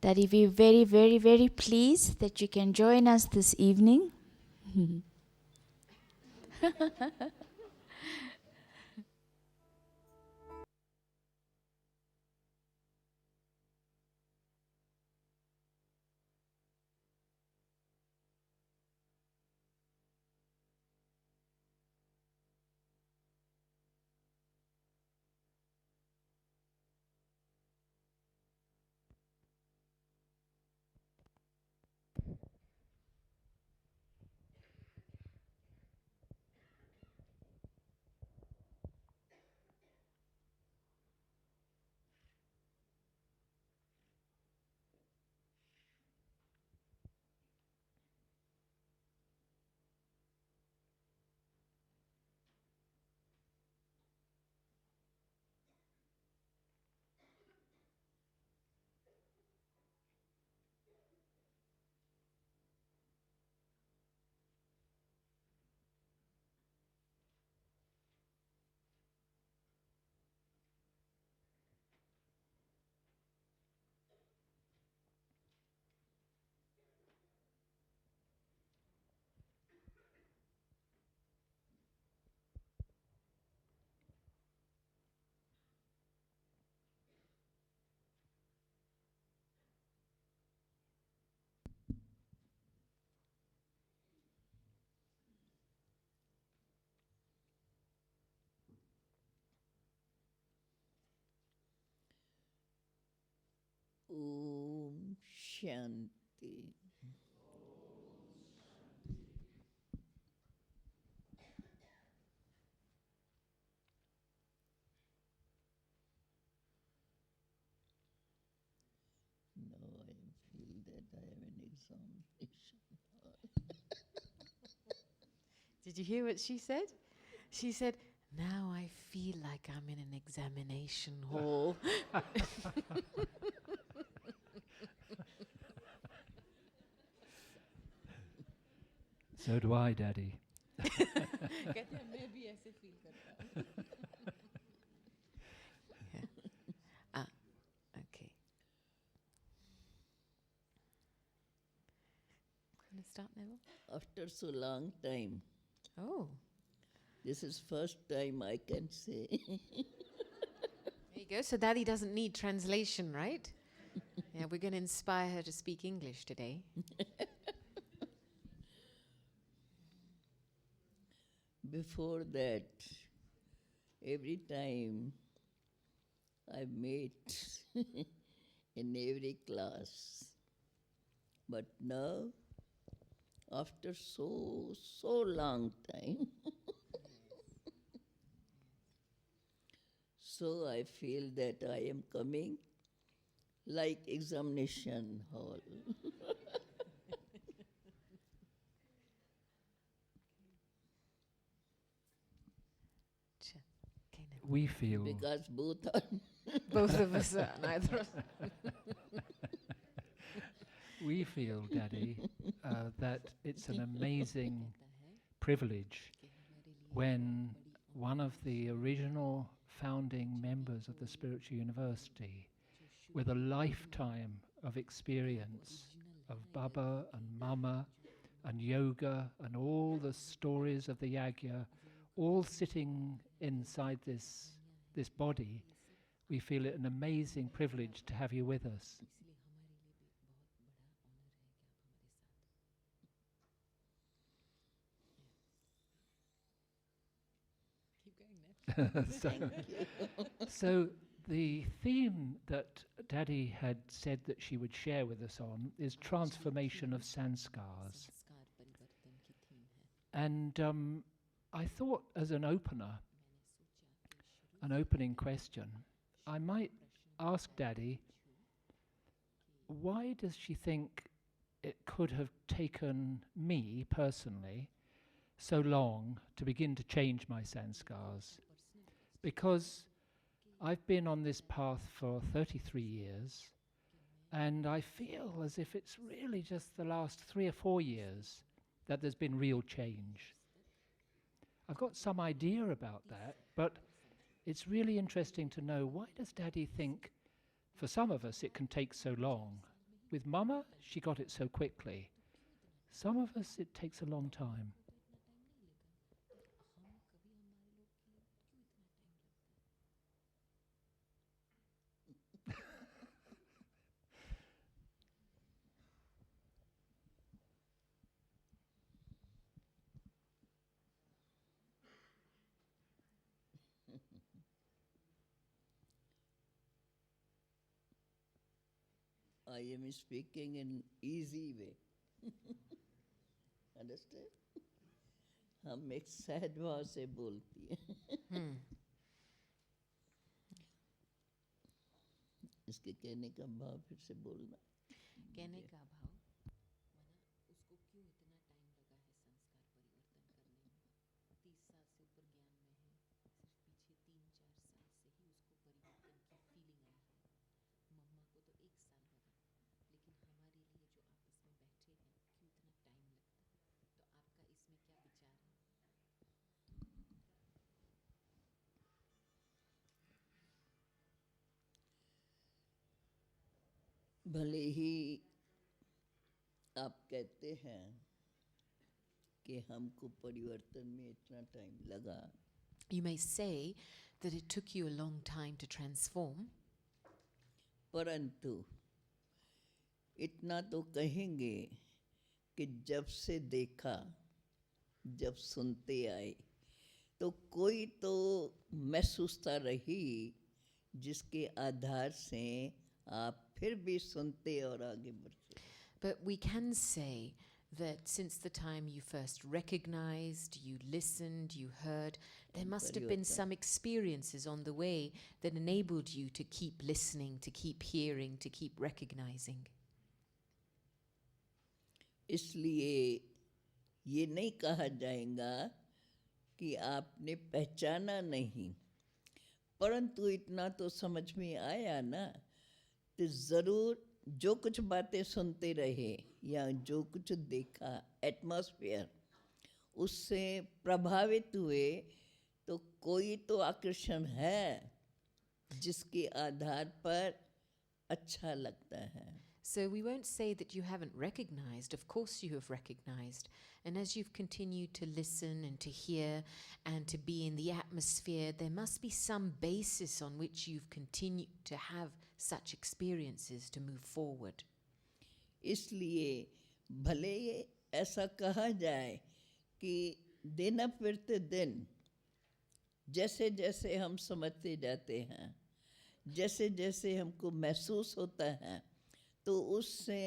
Daddy, we're very, very, very pleased that you can join us this evening. Om Shanti. Now I feel that I am an examination. Did you hear what she said? She said, "Now I feel like I'm in an examination hall." So do I, Daddy. कहते हैं, मैं भी ऐसे feel करता हूँ. Yeah. Okay. Want to start, Neville? After so long time, Oh, this is first time I can say. there you go. So Daddy doesn't need translation, right? Yeah, we're going to inspire her to speak English today. Before that, every time I met in every class. But now, after so long time, so I feel that I am coming like examination hall. Okay, Neville. We feel Because both are Both of us are neither. we feel, Daddy, that it's an amazing privilege when one of the original founding members of the Spiritual University, with a lifetime of experience of Baba and Mama and yoga and all the stories of the Yagya, all sitting inside this body, we feel it an amazing privilege to have you with us. Keep going, Nev. so, thank you. so the theme that Daddy had said that she would share with us on is transformation of sanskars. And I thought, as an opener, an opening question, I might ask Daddy, why does she think it could have taken me personally so long to begin to change my sanskars? Because I've been on this path for 33 years, and I feel as if it's really just the last 3 or 4 years that there's been real change. I've got some idea about that, but it's really interesting to know, why does Daddy think, for some of us, it can take so long? with Mama, she got it so quickly. Some of us, it takes a long time. I am speaking in easy way. Understand? हम एक सहज भाव से बोलती है. इसके कहने का भाव फिर से बोलना. कहने का भाव उसको क्यों इतना टाइम लगा है संस्कार परिवर्तन करने में. 30 साल से ऊपर ज्ञान में है, सिर्फ पीछे 3-4 साल से ही उसको परिवर्तन की फीलिंग आई है. मम्मा को तो 1 साल लगा, लेकिन हमारे लिए जो आपस में बैठे हैं क्यों इतना टाइम लगता है. तो आपका इसमें क्या विचार है? भले ही आप कहते हैं कि हमको परिवर्तन में इतना टाइम लगा, You may say that it took you a long time to transform, परंतु इतना तो कहेंगे कि जब से देखा, जब सुनते आए, तो कोई तो महसूसता रही जिसके आधार से आप फिर भी सुनते और आगे बढ़ते. but we can say that since the time you first recognized, you listened, you heard, there must have been some experiences on the way that enabled you to keep listening, to keep hearing, to keep recognizing. इसलिए ये नहीं कहा जाएगा कि आपने पहचाना नहीं, परंतु इतना तो समझ में आया ना, तो ज़रूर जो कुछ बातें सुनते रहे या जो कुछ देखा एटमॉस्फेयर, उससे प्रभावित हुए, तो कोई तो आकर्षण है जिसके आधार पर अच्छा लगता है. So we won't say that you haven't recognized. Of course you have recognized. And as you've continued to listen and to hear and to be in the atmosphere, there must be some basis on which you've continued to have such experiences to move forward. इसलिए भले ये ऐसा कहा जाए कि दिन फिरते दिन जैसे जैसे हम समझते जाते हैं, जैसे जैसे हमको महसूस होता है, तो उससे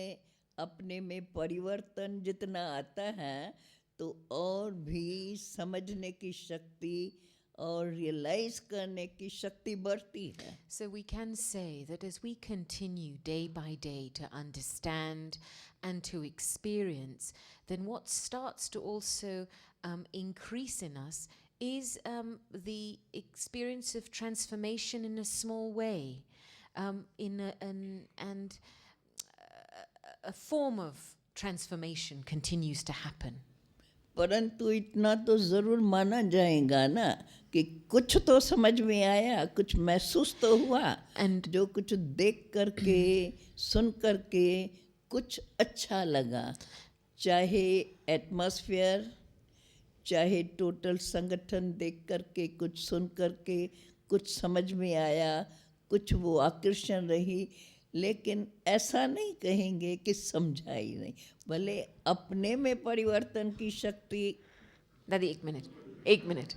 अपने में परिवर्तन जितना आता है, तो और भी समझने की शक्ति और रियलाइज करने की शक्ति बढ़ती है. So we can say that as we continue day by day to understand and to experience, then what starts to also increase in us is the experience of transformation in a small way, and a form of transformation continues to happen. परंतु इतना तो ज़रूर माना जाएगा ना कि कुछ तो समझ में आया, कुछ महसूस तो हुआ, And जो कुछ देख करके सुन करके कुछ अच्छा लगा, चाहे एटमॉस्फेयर, चाहे टोटल संगठन देख करके, कुछ सुन करके कुछ समझ में आया, कुछ वो आकर्षण रही, लेकिन ऐसा नहीं कहेंगे कि समझा ही नहीं. भले अपने में परिवर्तन की शक्ति. Daddy, 1 minute.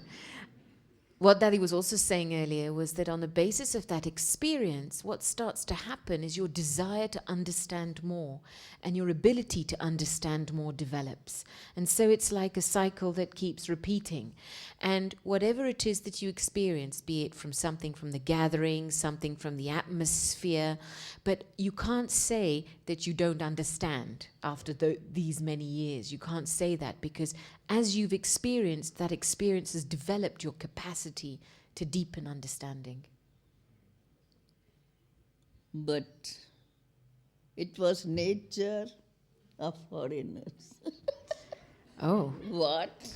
What Daddy was also saying earlier was that on the basis of that experience, what starts to happen is your desire to understand more and your ability to understand more develops. And so it's like a cycle that keeps repeating. And whatever it is that you experience, be it from something from the gathering, something from the atmosphere, but you can't say that you don't understand after these many years. You can't say that because as you've experienced, that experience has developed your capacity to deepen understanding. But it was nature of foreigners. Oh, What?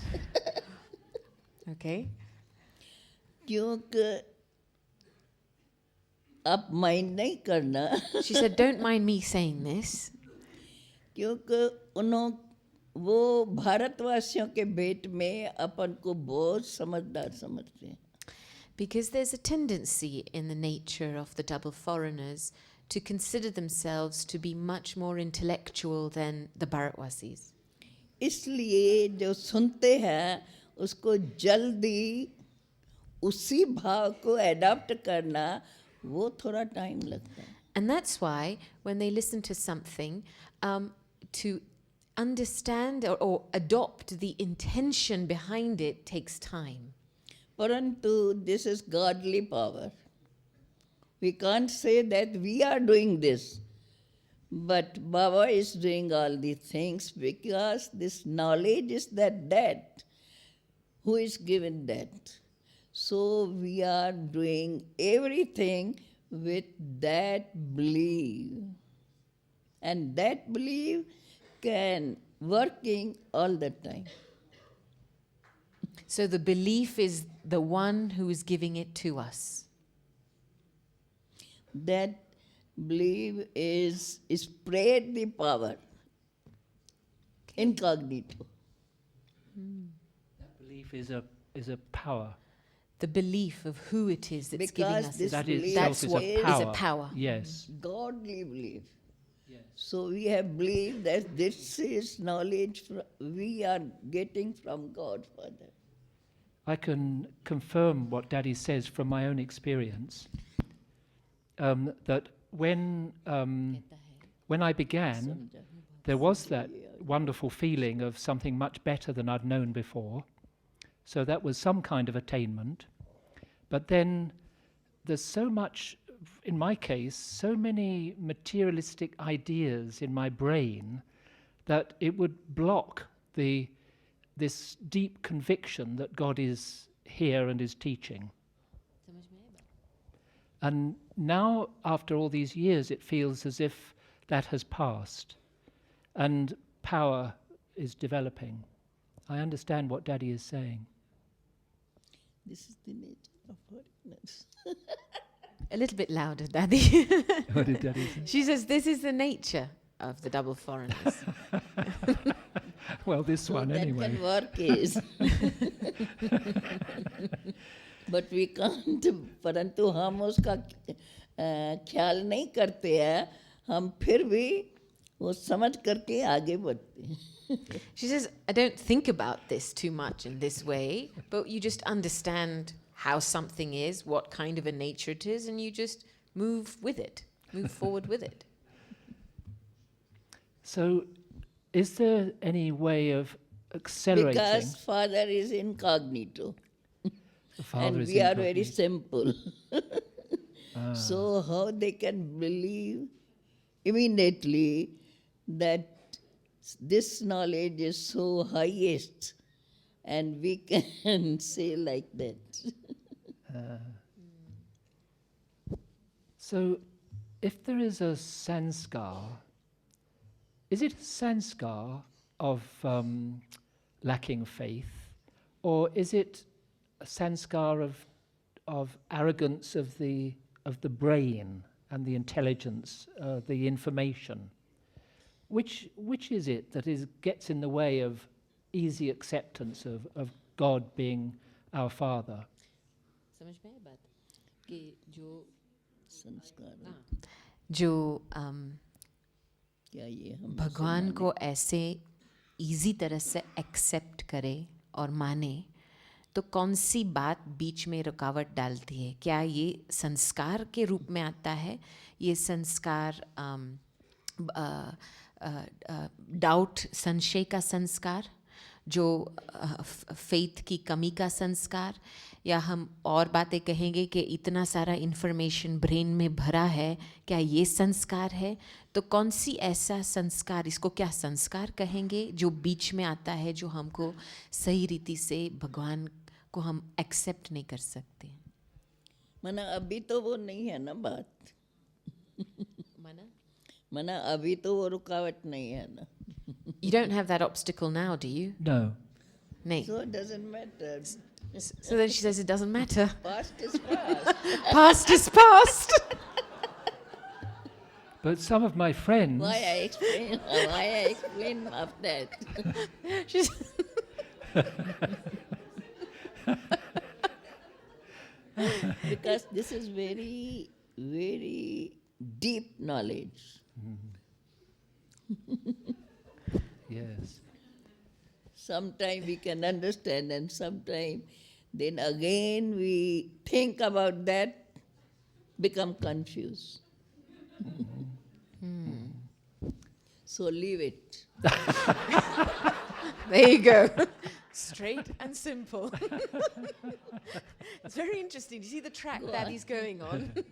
okay. क्योंकि आप mind नहीं करना She said, don't mind me saying this, क्योंकि वो भारतवासियों के भेंट में अपन को बहुत समझदार समझते हैं. because there's a tendency in the nature of the double foreigners to consider themselves to be much more intellectual than the Bharatwasis. इसलिए जो सुनते हैं उसको जल्दी उसी भाव को एडाप्ट करना वो थोड़ा टाइम लगता है. And that's why when they listen to something, to understand or adopt the intention behind it takes time. परंतु this is godly power. We can't say that we are doing this, but Baba is doing all these things because this knowledge is that who is given that. So we are doing everything with that belief, and that belief can working all the time. So the belief is the one who is giving it to us. That belief is spread the power incognito. That belief is a power. The belief of who it is that's giving Because us this it. That belief That's itself what is a is power. a power. Yes. Godly belief. Yes. So we have believed that this is knowledge we are getting from God, Father. I can confirm what Daddy says from my own experience. That when I began, there was that wonderful feeling of something much better than I'd known before. So that was some kind of attainment. But then there's so much, in my case, so many materialistic ideas in my brain that it would block this deep conviction that God is here and is teaching. And now, after all these years, it feels as if that has passed and power is developing. I understand what Daddy is saying. This is the nature of holiness. A little bit louder, Daddy. What did Daddy say? She says this is the nature of the double foreigners. Well, this So one that anyway. can work is. But we can't, परंतु हम उसका ख्याल नहीं करते हैं, हम फिर भी वो समझ करके आगे बढ़ते हैं. She says, I don't think about this too much in this way, but you just understand how something is, what kind of a nature it is, and you just move with it, move forward with it. So, is there any way of accelerating? Because Father is incognito. The Father And is we are very incognito. simple. So how they can believe immediately that this knowledge is so highest, and we can say like that. So, if there is a sanskar, is it a sanskar of lacking faith, or is it a sanskar of arrogance of the brain and the intelligence, the information? Which is it that gets in the way of easy acceptance of God being our Father? समझ में आई बात कि संस्कार जो क्या ये हम भगवान को ऐसे इजी तरह से एक्सेप्ट करे और माने, तो कौन सी बात बीच में रुकावट डालती है? क्या ये संस्कार के रूप में आता है? ये संस्कार डाउट, संशय का संस्कार, जो फेथ की कमी का संस्कार, या हम और बातें कहेंगे कि इतना सारा इन्फॉर्मेशन ब्रेन में भरा है, क्या ये संस्कार है? तो कौन सी ऐसा संस्कार, इसको क्या संस्कार कहेंगे, जो बीच में आता है, जो हमको सही रीति से भगवान को हम एक्सेप्ट नहीं कर सकते? मना अभी तो वो नहीं है ना बात. मना अभी तो वो रुकावट नहीं है ना. You don't have that obstacle now, do you? No. नहीं. So it doesn't matter. So then she says it doesn't matter. Past is past. Past is past. But some of my friends, Why I explain of that? She's Because this is very, very deep knowledge. yes, Sometimes we can understand, and sometimes then again we think about that, become confused. So leave it. there you go. Straight and simple. It's very interesting. You see the track that he's going on.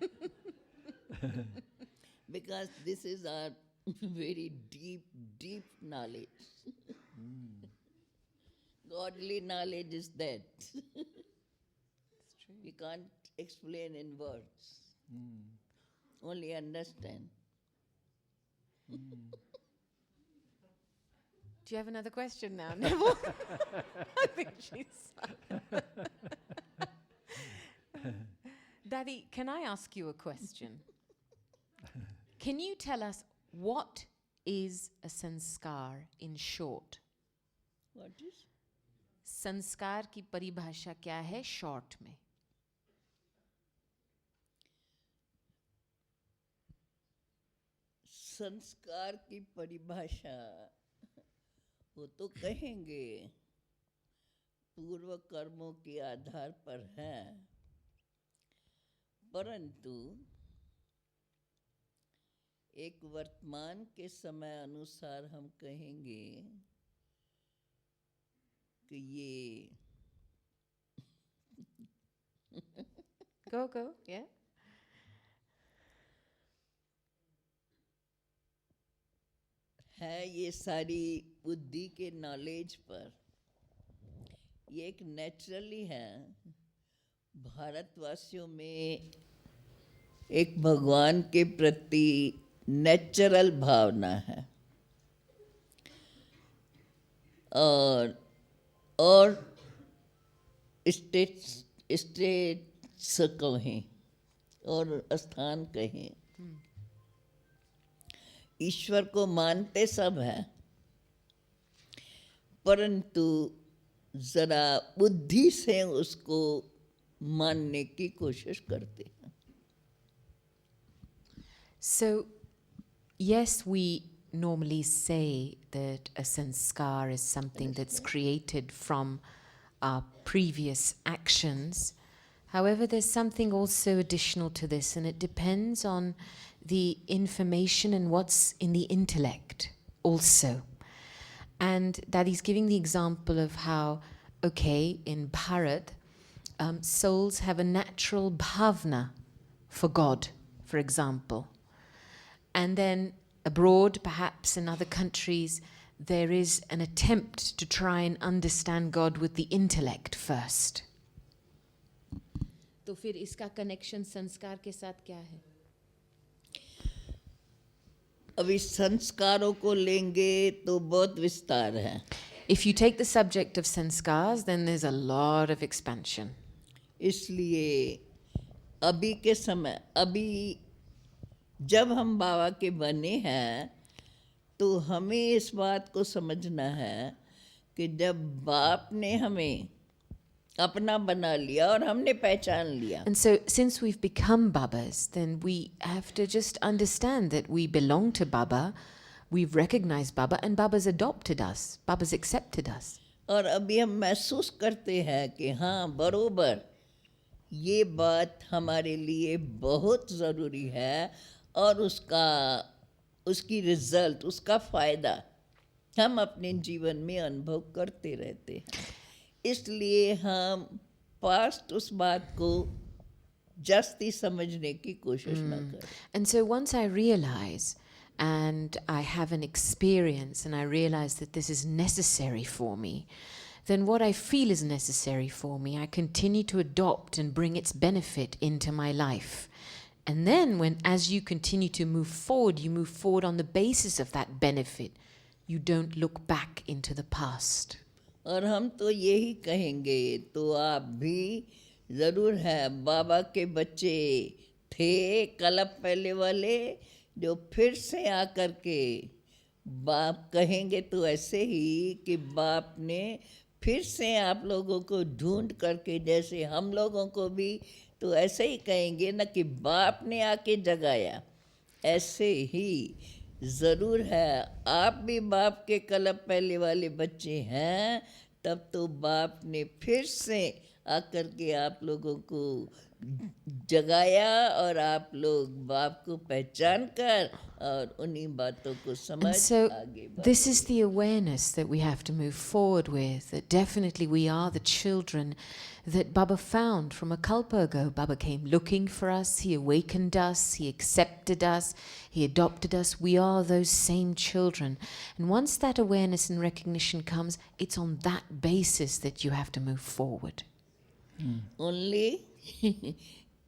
Because this is our very deep, deep knowledge. Godly knowledge is that. We can't explain in words. Only understand. Do you have another question now, Neville? I think she's. Daddy, can I ask you a question? Can you tell us what is a sanskar in short? What is? संस्कार की परिभाषा क्या है short में? संस्कार की परिभाषा वो तो कहेंगे पूर्व कर्मों के आधार पर है, परंतु एक वर्तमान के समय अनुसार हम कहेंगे कि ये Go, yeah. है ये सारी बुद्धि के नॉलेज पर, ये एक नेचुरली है भारतवासियों में एक भगवान के प्रति नेचुरल भावना है, और स्टेट्स कहें और स्थान कहें, ईश्वर को मानते सब हैं, परंतु जरा बुद्धि से उसको मानने की कोशिश करते हैं. So, yes, we normally say that a sanskar is something that's created from our previous actions. However, there's something also additional to this, and it depends on the information and what's in the intellect also. And that he's giving the example of how, okay, in Bharat, souls have a natural bhavna for God, for example. And then abroad, perhaps in other countries, there is an attempt to try and understand God with the intellect first. तो फिर इसका connection संस्कार के साथ क्या है? अभी संस्कारों को लेंगे तो बहुत विस्तार है. If you take the subject of sanskars, then there's a lot of expansion. इसलिए अभी के समय, अभी जब हम बाबा के बने हैं तो हमें इस बात को समझना है कि जब बाप ने हमें अपना बना लिया और हमने पहचान लिया, And so, since we've become Babas, then we have to just understand that we belong to Baba, we've recognized Baba, and Baba's adopted us, Baba's accepted us. और अभी हम महसूस करते हैं कि हाँ बरोबर ये बात हमारे लिए बहुत ज़रूरी है, और उसकी रिजल्ट, उसका फ़ायदा हम अपने जीवन में अनुभव करते रहते हैं. इसलिए हम पास्ट उस बात को जास्ती समझने की कोशिश ना करें. And so once I realize and I have an experience and I realize that this is necessary for me, then what I feel is necessary for me, I continue to adopt and bring its benefit into my life. And then as you continue to move forward, you move forward on the basis of that benefit. You don't look back into the past. और हम तो यही कहेंगे, तो आप भी ज़रूर है बाबा के बच्चे थे कलप पहले वाले जो फिर से आकर के बाप कहेंगे तो ऐसे ही कि बाप ने फिर से आप लोगों को ढूंढ करके, जैसे हम लोगों को भी तो ऐसे ही कहेंगे ना कि बाप ने आके जगाया, ऐसे ही ज़रूर है। आप भी बाप के कलब पहले वाले बच्चे हैं, तब तो बाप ने फिर से आकर के आप लोगों को जगाया और आप लोग बाप को पहचान कर और उन्हीं बातों को And समझ so, आगे बढ़। this is the awareness that we have to move forward with, that definitely we are the children that Baba found from a kalpa ago. Baba came looking for us, he awakened us, he accepted us, he adopted us. We are those same children. And once that awareness and recognition comes, it's on that basis that you have to move forward. Only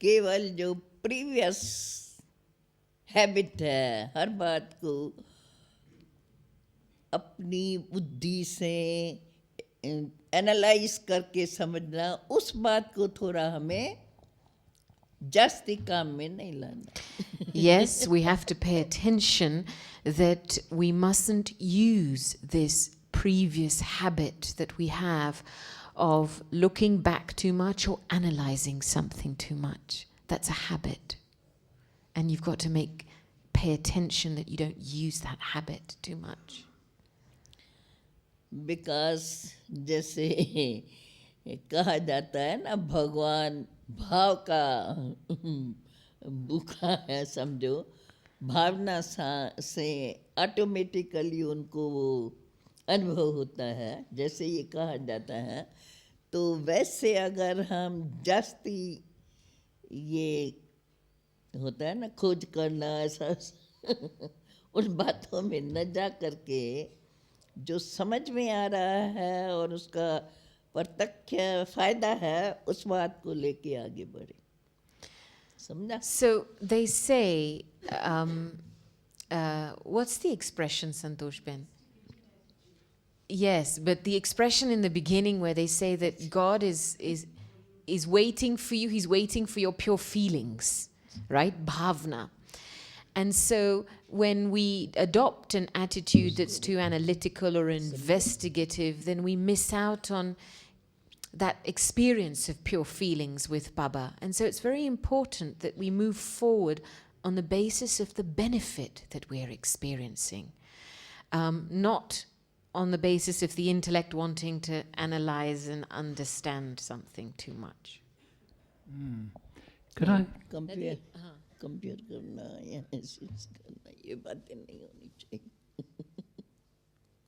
केवल जो previous habit है, हर बात को अपनी बुद्धि से analyse करके समझना, उस बात को थोड़ा हमें जास्ती काम में नहीं लाना। Yes, we have to pay attention that we mustn't use this previous habit that we have of looking back too much or analyzing something too much. That's a habit. And you've got to pay attention that you don't use that habit too much. Because जैसे कहा जाता है ना, भगवान भाव का भूखा है समझो, भावना से ऑटोमेटिकली उनको वो अनुभव होता है, जैसे ये कहा जाता है। तो वैसे अगर हम जास्ती ये होता है ना खोज करना, ऐसा उन बातों में न जा करके जो समझ में आ रहा है और उसका प्रत्यक्ष फायदा है, उस बात को लेके आगे बढ़े, समझा? So they say, what's the expression, Santosh Ben? Yes, but the expression in the beginning where they say that God is waiting for you, he's waiting for your pure feelings, right? Bhavna. And so when we adopt an attitude that's too analytical or investigative, then we miss out on that experience of pure feelings with Baba. And so it's very important that we move forward on the basis of the benefit that we're experiencing, not on the basis of the intellect wanting to analyze and understand something too much. Could I? Compare करना या analysis करना, ये बातें नहीं होनी चाहिए।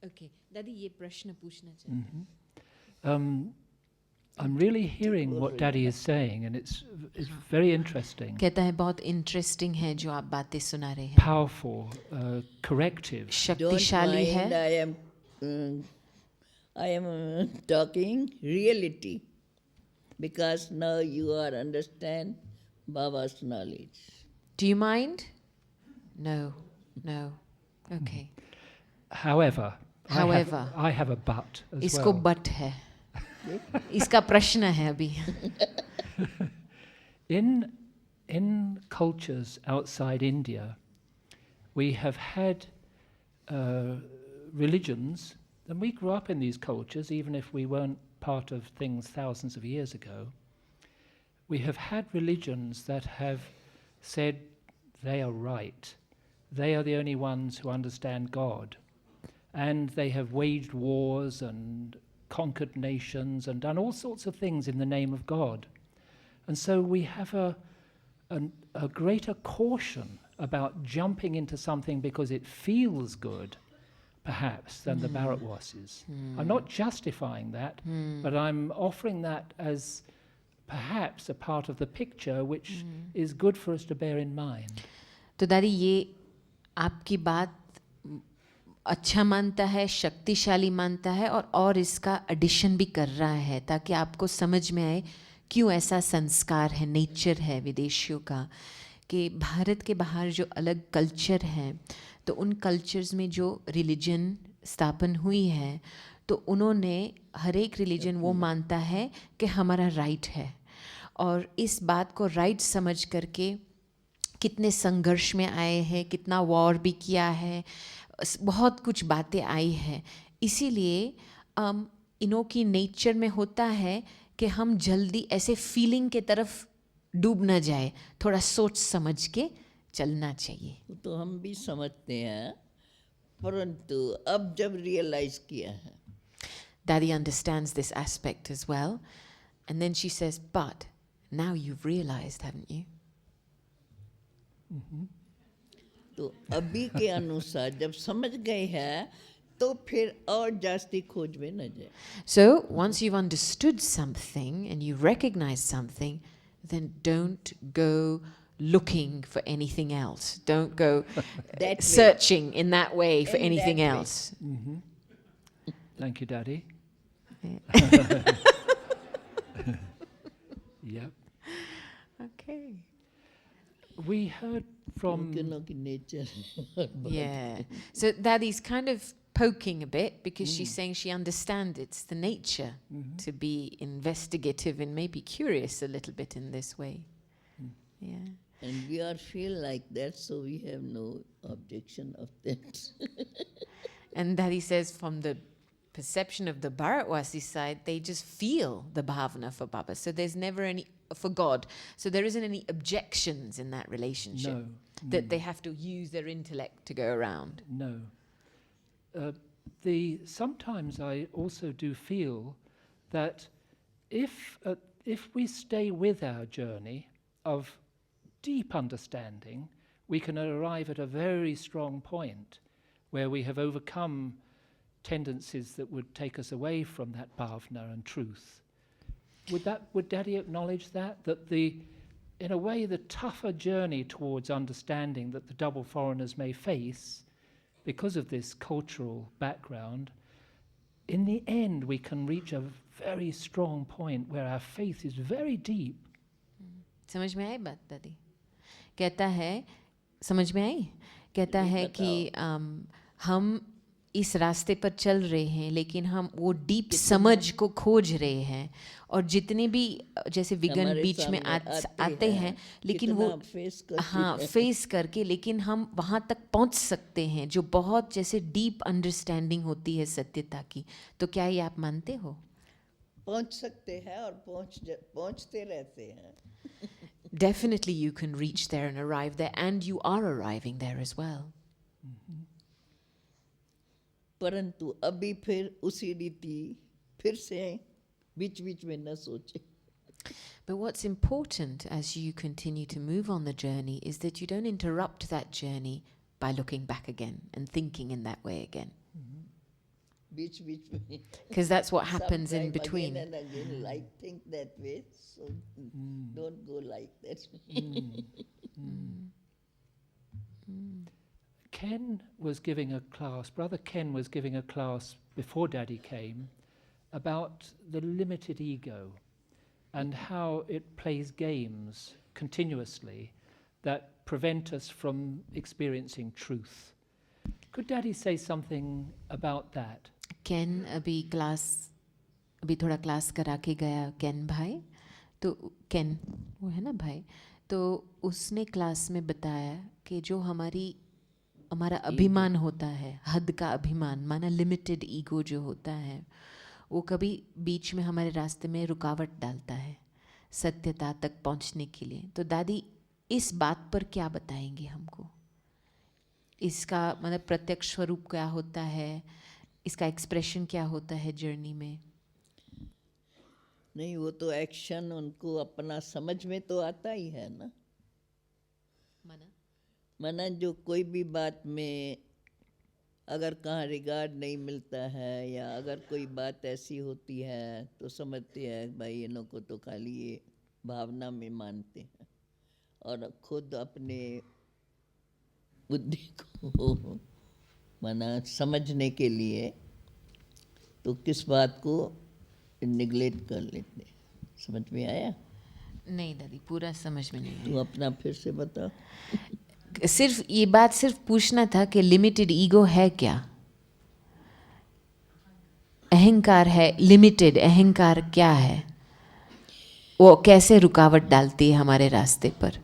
Okay, दादी ये प्रश्न पूछना चाहती I'm really hearing what Daddy is saying, and it's very interesting. कहता है बहुत इंटरेस्टिंग है जो आप बातें सुना रहे हैं, Powerful, corrective. शक्तिशाली है. I am talking reality, because now you are understand Baba's knowledge. Do you mind? No. Okay. However, However. I have a but as इसको well. बट है, इसका प्रश्न है अभी. In cultures outside India, we have had religions, and we grew up in these cultures, even if we weren't part of things thousands of years ago. We have had religions that have said they are right. They are the only ones who understand God. And they have waged wars and conquered nations and done all sorts of things in the name of God. And so we have a greater caution about jumping into something because it feels good, perhaps, than the Bharatwasis. I'm not justifying that, but I'm offering that as perhaps a part of the picture which is good for us to bear in mind. तो दादी ये आपकी बात अच्छा मानता है, शक्तिशाली मानता है, और इसका एडिशन भी कर रहा है ताकि आपको समझ में आए क्यों ऐसा संस्कार है, नेचर है विदेशियों का, कि भारत के बाहर जो अलग कल्चर हैं, तो उन कल्चर्स में जो रिलीजन स्थापन हुई है, तो उन्होंने हर एक रिलीजन वो मानता है कि हमारा राइट है, और इस बात को राइट समझ करके कितने संघर्ष में आए हैं, कितना वॉर भी किया है, बहुत कुछ बातें आई है. इसीलिए इनों की नेचर में होता है कि हम जल्दी ऐसे फीलिंग के तरफ डूब ना जाए, थोड़ा सोच समझ के चलना चाहिए. वो तो हम भी समझते हैं, परंतु अब जब रियलाइज किया है, Daddy understands this aspect as well. And then she says, but now you've realized, haven't you? तो अभी के अनुसार जब समझ गए हैं तो फिर और जास्ती खोज में न जाए. So once you've understood something and you recognize something, then don't go looking for anything else. Don't go That way. searching in that way for In anything that way. else. Thank you, Daddy. Yep. Okay. We heard from उनके की nature. Yeah. So Daddy's kind of poking a bit because she's saying she understands it's the nature to be investigative and maybe curious a little bit in this way. Yeah. And we all feel like that, so we have no objection of that. And Daddy says from the perception of the Bharatwasi side, they just feel the bhavana for Baba. So there's never any, for God. So there isn't any objections in that relationship. No. That they have to use their intellect to go around. No. Sometimes I also do feel that if we stay with our journey of deep understanding, we can arrive at a very strong point where we have overcome tendencies that would take us away from that bhavana and truth. Would Daddy acknowledge that in a way, the tougher journey towards understanding that the double foreigners may face because of this cultural background, in the end we can reach a very strong point where our faith is very deep. समझ में आई बात दादी? कहता है, समझ में आई? कहता है कि हम इस रास्ते पर चल रहे हैं, लेकिन हम वो डीप समझ को खोज रहे हैं, और जितने भी जैसे विघ्न बीच में आते हैं, लेकिन वो फेस करके, लेकिन हम वहाँ तक पहुँच सकते हैं जो बहुत जैसे डीप अंडरस्टैंडिंग होती है सत्यता की. तो क्या ये आप मानते हो? पहुंच सकते हैं और पहुंचते रहते हैं. Definitely you can reach there and arrive there, and you are arriving there as well. परंतु अभी फिर उसी रीति फिर से बीच बीच में न सोचे. But what's important as you continue to move on the journey is that you don't interrupt that journey by looking back again and thinking in that way again. बीच बीच में. Because that's what happens in Sometime between. Again and again, like think that way, so don't go like that. Ken was giving a class, Brother Ken was giving a class before Daddy came about the limited ego and how it plays games continuously that prevent us from experiencing truth. Could Daddy say something about that? Ken अभी थोड़ा class करा के गया केन भाई, तो केन वो है ना भाई, तो उसने क्लास में बताया कि जो हमारा अभिमान होता है, हद का अभिमान, माना लिमिटेड ईगो जो होता है, वो कभी बीच में हमारे रास्ते में रुकावट डालता है सत्यता तक पहुंचने के लिए. तो दादी इस बात पर क्या बताएंगे हमको? इसका मतलब प्रत्यक्ष स्वरूप क्या होता है, इसका एक्सप्रेशन क्या होता है जर्नी में? नहीं, वो तो एक्शन उनको अपना समझ में तो आता ही है ना. माना जो कोई भी बात में अगर कहाँ रिगार्ड नहीं मिलता है या अगर कोई बात ऐसी होती है तो समझते हैं भाई इन लोग को तो खाली ये भावना में मानते हैं, और खुद अपने बुद्धि को माना समझने के लिए तो किस बात को निगलेक्ट कर लेते हैं. समझ में आया? नहीं दादी, पूरा समझ में नहीं आया. तू अपना फिर से बता. सिर्फ ये बात सिर्फ पूछना था कि लिमिटेड ईगो है क्या? अहंकार है, लिमिटेड अहंकार क्या है? वो कैसे रुकावट डालती है हमारे रास्ते पर?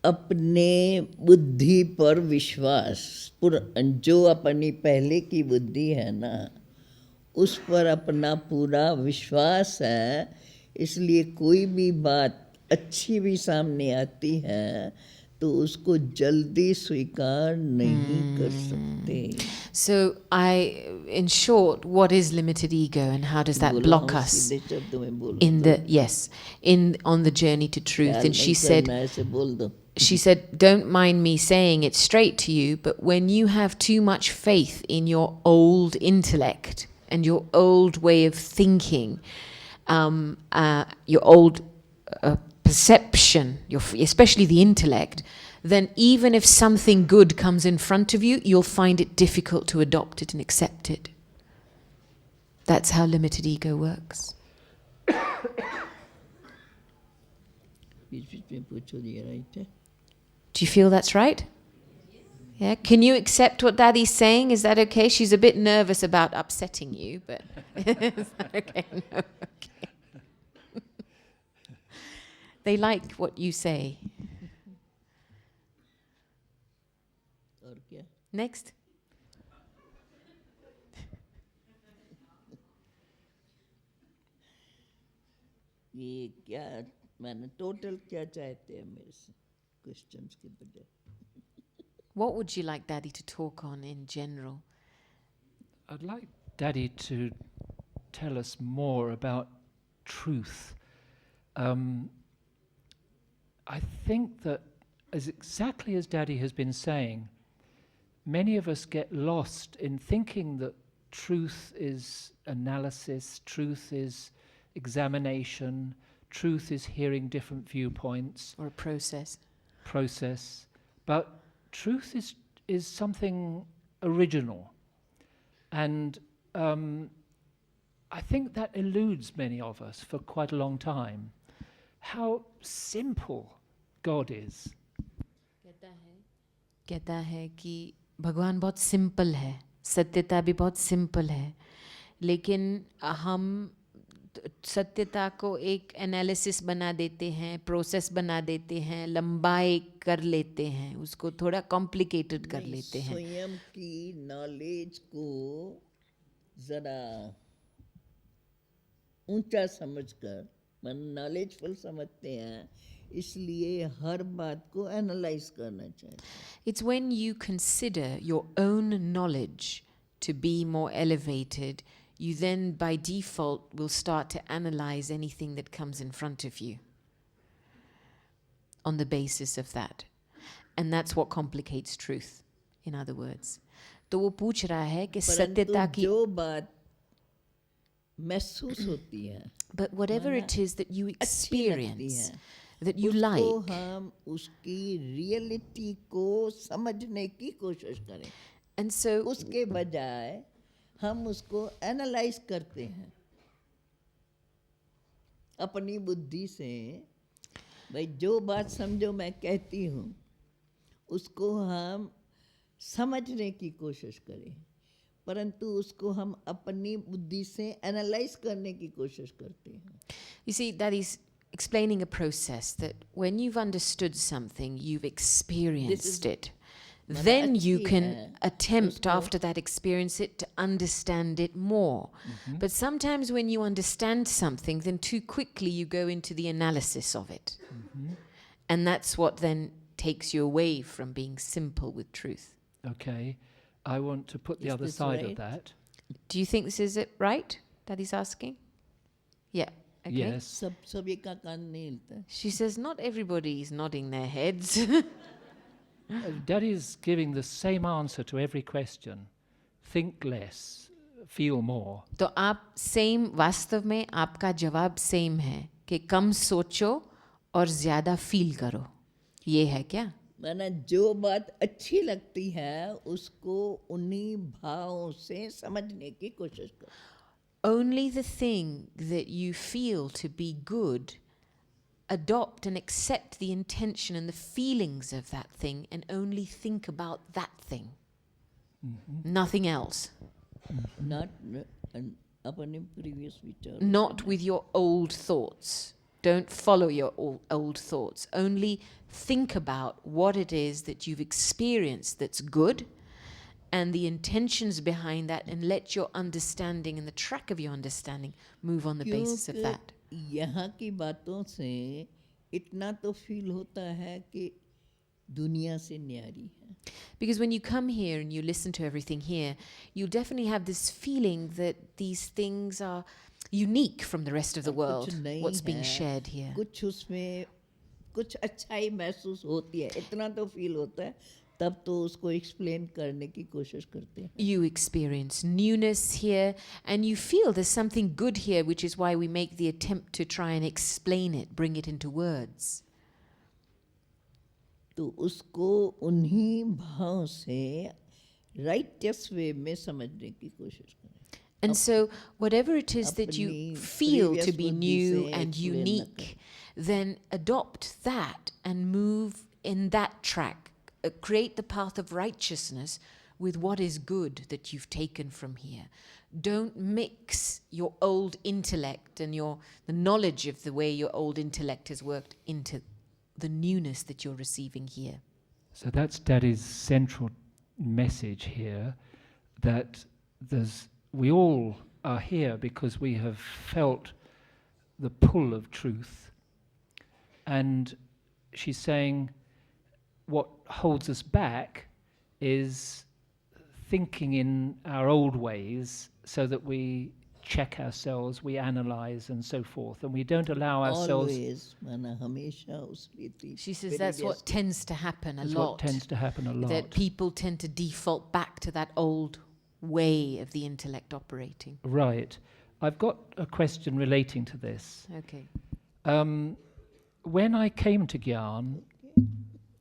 अपने बुद्धि पर विश्वास जो अपनी पहले की बुद्धि है ना उस पर अपना पूरा विश्वास है, इसलिए कोई भी बात अच्छी भी सामने आती है तो उसको जल्दी स्वीकार नहीं कर सकते। So, in short, what is limited ego and how does that बोलो, block हम us सीधे शब्दों में बोल in दो, on the journey to truth? ख्याल And she नहीं said, करना, ऐसे बोल दो। she said, don't mind me saying it straight to you, but when you have too much faith in your old intellect and your old way of thinking, your old perception, especially the intellect, then even if something good comes in front of you, you'll find it difficult to adopt it and accept it. That's how limited ego works. बीच में पूछो, ये right है? Do you feel that's right? Yeah. Can you accept what Daddy's saying? Is that okay? She's a bit nervous about upsetting you, but is that okay? No, okay. They like what you say. और क्या? Next. ये क्या मैंने total क्या चाहते हैं मेरे से क्वेश्चंस के बजाय? What would you like Daddy to talk on in general? I'd like Daddy to tell us more about truth. I think that, as exactly as Daddy has been saying, many of us get lost in thinking that truth is analysis, truth is examination, truth is hearing different viewpoints. Or a process. But truth is something original. And I think that eludes many of us for quite a long time. How simple God is. कहता है कि भगवान बहुत simple है, सत्यता भी बहुत simple है, लेकिन हम सत्यता को एक एनालिसिस बना देते हैं, प्रोसेस बना देते हैं, लंबाई कर लेते हैं, उसको थोड़ा कॉम्प्लिकेटेड कर लेते हैं. स्वयं की नॉलेज को जरा ऊंचा समझकर मन नॉलेजफुल समझते हैं, इसलिए हर बात को एनालाइज करना चाहिए. It's when you consider your own knowledge to be more elevated, you then by default will start to analyze anything that comes in front of you on the basis of that. And that's what complicates truth, in other words. तो वो पूछ रहा है कि सत्यता परंतु की, जो बात महसूस होती है, but whatever it is that you अच्छी लगती experience, है, that you उसको like, हम उसकी रियलिटी को समझने की कोशिश करें, and so उसके बजाय हम उसको एनालाइज करते हैं अपनी बुद्धि से. भाई जो बात समझो मैं कहती हूँ उसको हम समझने की कोशिश करें, परंतु उसको हम अपनी बुद्धि से एनालाइज करने की कोशिश करते हैं. you see, that is explaining a process that when you've understood something, you've experienced it. Then you can attempt after that experience it to understand it more. But sometimes when you understand something, then too quickly you go into the analysis of it. And that's what then takes you away from being simple with truth. Okay, I want to put the Is other this side right? of that. Do you think this is it right that he's asking? Yeah. Okay. Yes. सब ये का कान नहीं हिलता. She says not everybody is nodding their heads. Daddy's giving the same answer to every question. Think less, feel more. तो आप same, वास्तव में आपका जवाब सेम है कि कम सोचो और ज़्यादा फील करो. ये है क्या? माना जो बात अच्छी लगती है उसको उन्हीं भावों से समझने की कोशिश करो. Only the thing that you feel to be good, adopt and accept the intention and the feelings of that thing and only think about that thing. Nothing else. Not अपने previous विचार. Not with your old thoughts. Don't follow your old thoughts. Only think about what it is that you've experienced that's good and the intentions behind that, and let your understanding and the track of your understanding move on the basis of that. यहाँ की बातों से इतना तो feel होता है कि दुनिया से न्यारी है. Because when you come here and you listen to everything here, you definitely have this feeling that these things are unique from the rest of the world, कुछ नहीं what's being है, shared here. कुछ उसमें कुछ अच्छाई महसूस होती है, इतना तो फील होता है, तब तो उसको एक्सप्लेन करने की कोशिश करते हैं. You experience newness here and you feel there's something good here, which is why we make the attempt to try and explain it, bring it into words. तो उसको उन्हीं भाव से राइटियस वे में समझने की कोशिश करें. And so, whatever it is that you अपनी feel to previous be बुद्धि new से and explain ना unique, then adopt that and move in that track. Create the path of righteousness with what is good that you've taken from here. Don't mix your old intellect and the knowledge of the way your old intellect has worked into the newness that you're receiving here. So that's Daddy's central message here, that we all are here because we have felt the pull of truth. And she's saying what holds us back is thinking in our old ways, so that we check ourselves, we analyze and so forth, and we don't allow ourselves... Always, माना हमेशा उस रीति. She says that's what tends to happen a That's lot. what tends to happen a lot. That people tend to default back to that old way of the intellect operating. Right. I've got a question relating to this. Okay. When I came to Gyan,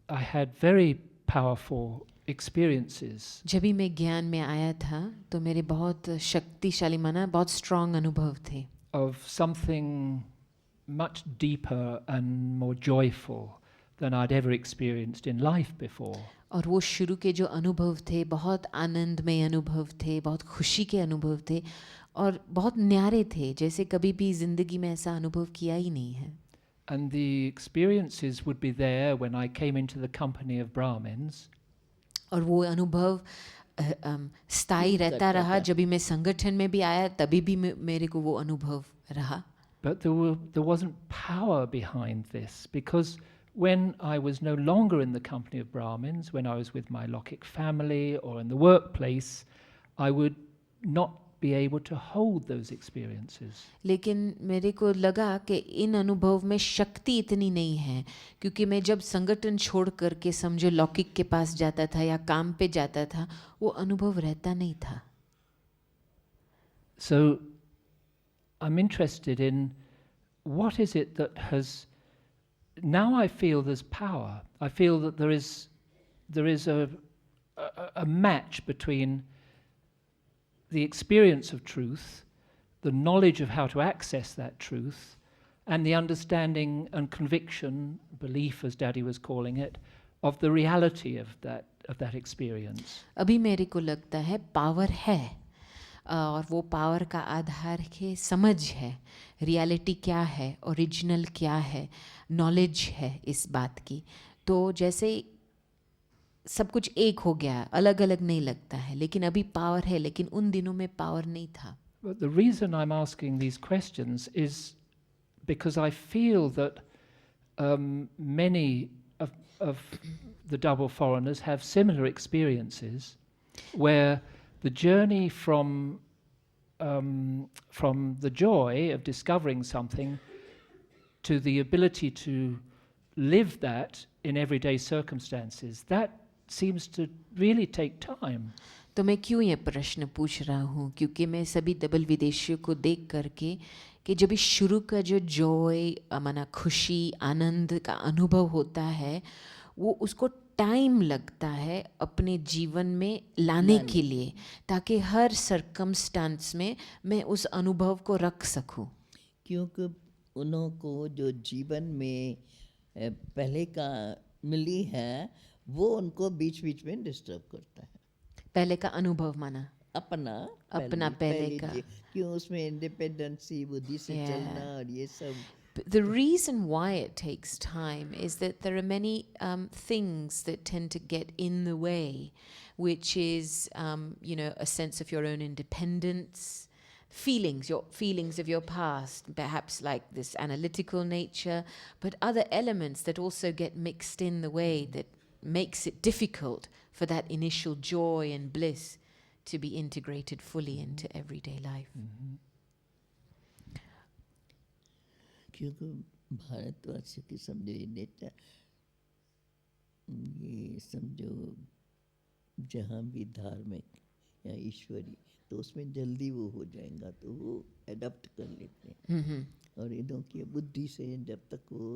I had very powerful experiences. जब भी मैं ज्ञान में आया था तो मेरे बहुत शक्तिशाली माना बहुत strong अनुभव थे Of something much deeper and more joyful than I'd ever experienced in life before. और वो शुरू के जो अनुभव थे बहुत आनंदमय अनुभव थे, बहुत खुशी के अनुभव थे और बहुत न्यारे थे, जैसे कभी भी जिंदगी में ऐसा अनुभव किया ही नहीं है. And the experiences would be there when I came into the company of Brahmins. और वो अनुभव स्थायी रहता रहा. जब भी मैं संगठन में भी आया तभी भी मेरे को वो अनुभव रहा. But there wasn't power behind this, because when I was no longer in the company of Brahmins, when I was with my Lokik family or in the workplace, I would not be able to hold those experiences. लेकिन मेरे को लगा कि इन अनुभव में शक्ति इतनी नहीं है, क्योंकि मैं जब संगठन छोड़ करके समझो लौकिक के पास जाता था या काम पे जाता था, वो अनुभव रहता नहीं था. So I'm interested in what is it that has... Now I feel there's power. I feel that there is a match between the experience of truth, the knowledge of how to access that truth, and the understanding and conviction, belief as Daddy was calling it, of the reality of that experience. अभी मेरे को लगता है power है, और वो power का आधार है समझ है, रियलिटी क्या है, ओरिजिनल क्या है, नॉलेज है इस बात की. तो जैसे सब कुछ एक हो गया, अलग अलग नहीं लगता है, लेकिन अभी पावर है, लेकिन उन दिनों में पावर नहीं था. But the reason I'm asking these questions is because I feel that many of the double foreigners have similar experiences, where the journey from the joy of discovering something to the ability to live that in everyday circumstances, that seems to really take time. तो मैं क्यों ये प्रश्न पूछ रहा हूँ, क्योंकि मैं सभी डबल विदेशियों को देख करके कि जब इस शुरू का जो जॉय माना खुशी आनंद का अनुभव होता है, वो उसको टाइम लगता है अपने जीवन में लाने के लिए, ताकि हर सर्कमस्टांस में मैं उस अनुभव को रख सकूं. क्योंकि उनको जो जीवन में पहले का मिली है, वो उनको बीच बीच में डिस्टर्ब करता है. पहले का अनुभव माना अपना पहले का, क्यों उसमें इंडिपेंडेंसी बुद्धि से चलना और ये सब But the reason why it takes time is that there are many things that tend to get in the way, which is, a sense of your own independence, your feelings of your past, perhaps like this analytical nature, but other elements that also get mixed in the way that makes it difficult for that initial joy and bliss to be integrated fully into everyday life. क्योंकि भारतवासी की समझो ये nature, ये समझो जहाँ भी धार्मिक या ईश्वरी, तो उसमें जल्दी वो हो जाएगा, तो वो एडप्ट कर लेते हैं। और इधों की बुद्धि से जब तक वो